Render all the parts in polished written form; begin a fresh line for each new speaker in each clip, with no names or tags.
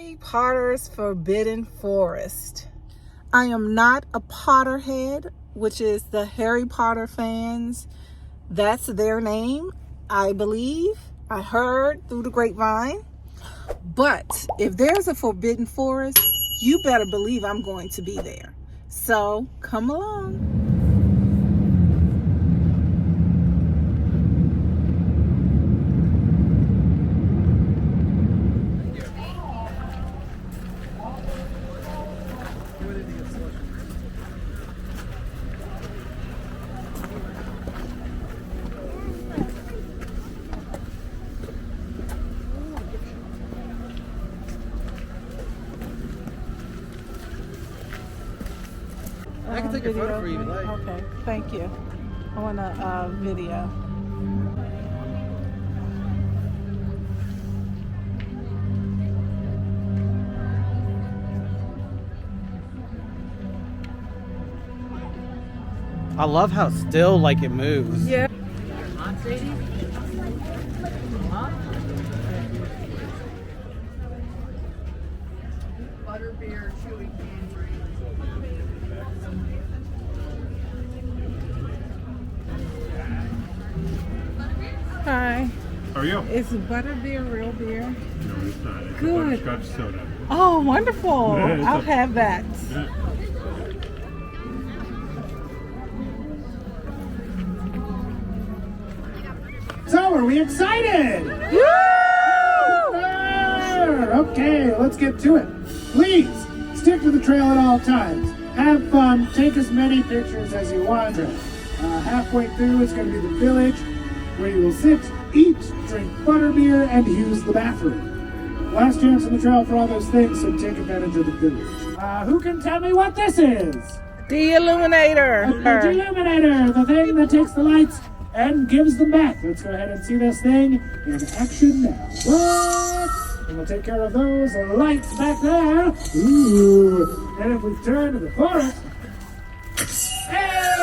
Harry Potter's Forbidden Forest. I am not a Potterhead, which is the Harry Potter fans. That's their name, I believe. I heard through the grapevine. But if there's a Forbidden Forest, you better believe I'm going to be there. So come along.
I can take a photo for you if you like.
Okay, thank you. I want a video.
I love how still like it moves.
Yeah.
Butterbeer, chewy candy.
Hi.
How are you?
Is butterbeer real beer?
No, it's not. It's
Good.
a butterscotch soda.
Oh, wonderful.
Yeah,
I'll have that.
Yeah.
So, are we excited?
Woo!
Okay, let's get to it. Please, stick to the trail at all times. Have fun, take as many pictures as you want. Halfway through is going to be the village, where you will sit, eat, drink butterbeer, and use the bathroom. Last chance on the trail for all those things, so take advantage of the village. Who can tell me what this is?
The Illuminator.
The Illuminator, the thing that takes the lights and gives them back. Let's go ahead and see this thing in action now. What? And we'll take care of those lights back there. Ooh. And if we turn to the forest. Hey!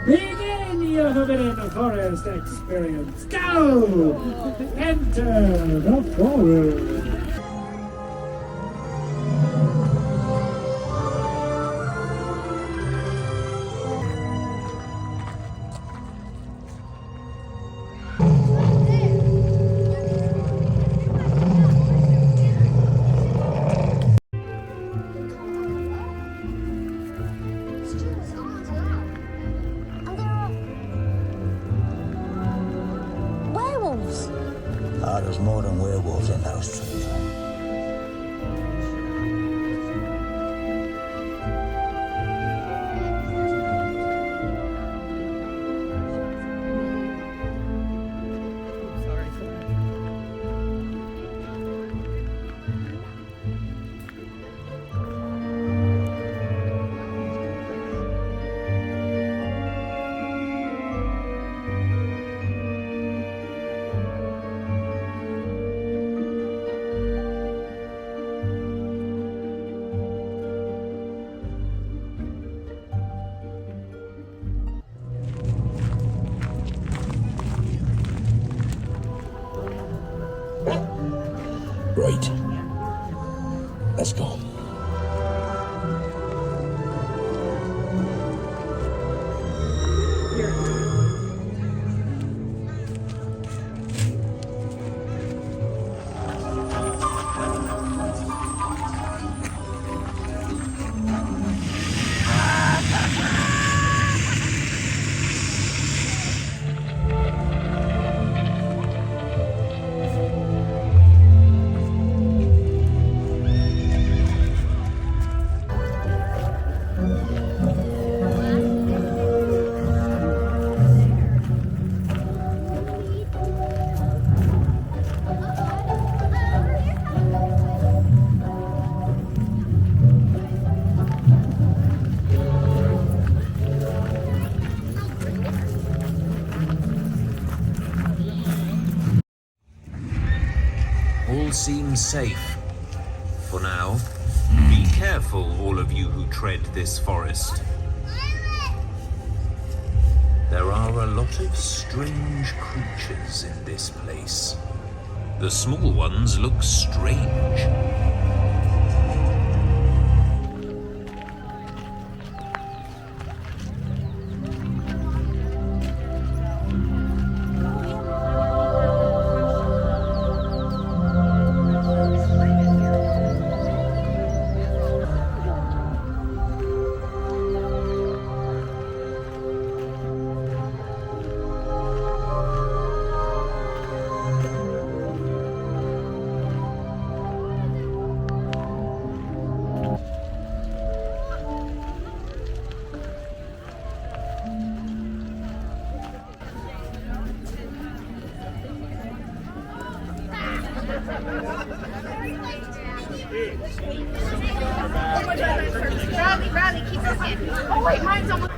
Begin your Forbidden Forest experience. Go! Enter the forest.
Werewolves.
There's more than werewolves in those trees. Right. Let's go.
All seems safe. For now. Be careful, all of you who tread this forest. There are a lot of strange creatures in this place. The small ones look strange.
Bradley, keep looking. Oh wait, mine's almost.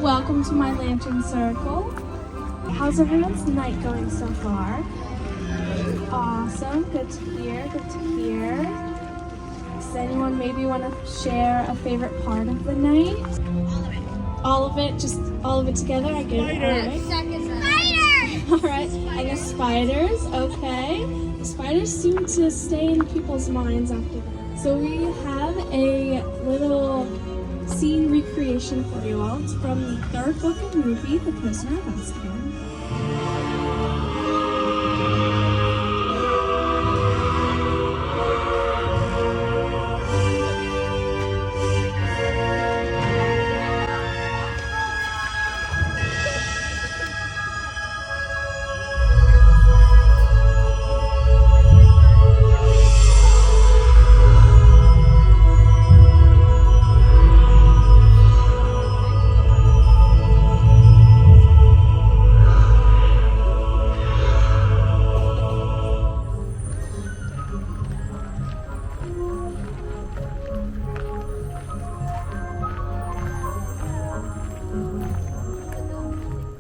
Welcome to my lantern circle. How's everyone's night going so far? Awesome, good to hear, good to hear. Does anyone maybe want to share a favorite part of the night? All of it, just all of it together? I get it. Spiders! All right, I guess spiders, okay. The spiders seem to stay in people's minds after that. So we have a little scene recreation for you all. It's from the third book and movie, The Prisoner of Azkaban.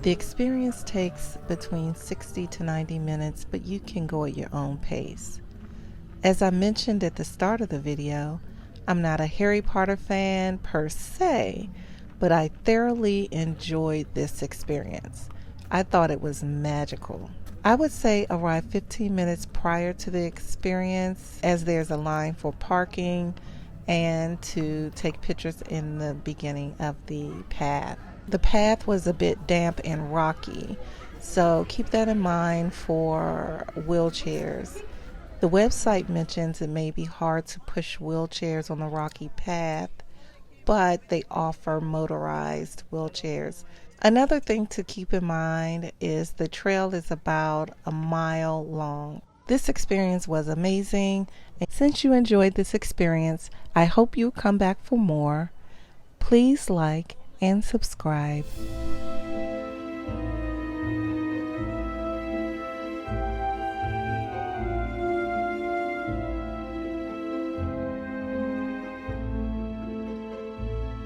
The experience takes between 60 to 90 minutes, but you can go at your own pace. As I mentioned at the start of the video, I'm not a Harry Potter fan per se, but I thoroughly enjoyed this experience. I thought it was magical. I would say arrive 15 minutes prior to the experience, as there's a line for parking and to take pictures in the beginning of the path. The path was a bit damp and rocky, so keep that in mind for wheelchairs. The website mentions it may be hard to push wheelchairs on the rocky path, but they offer motorized wheelchairs. Another thing to keep in mind is the trail is about a mile long. This experience was amazing. And since you enjoyed this experience, I hope you come back for more. Please like and subscribe.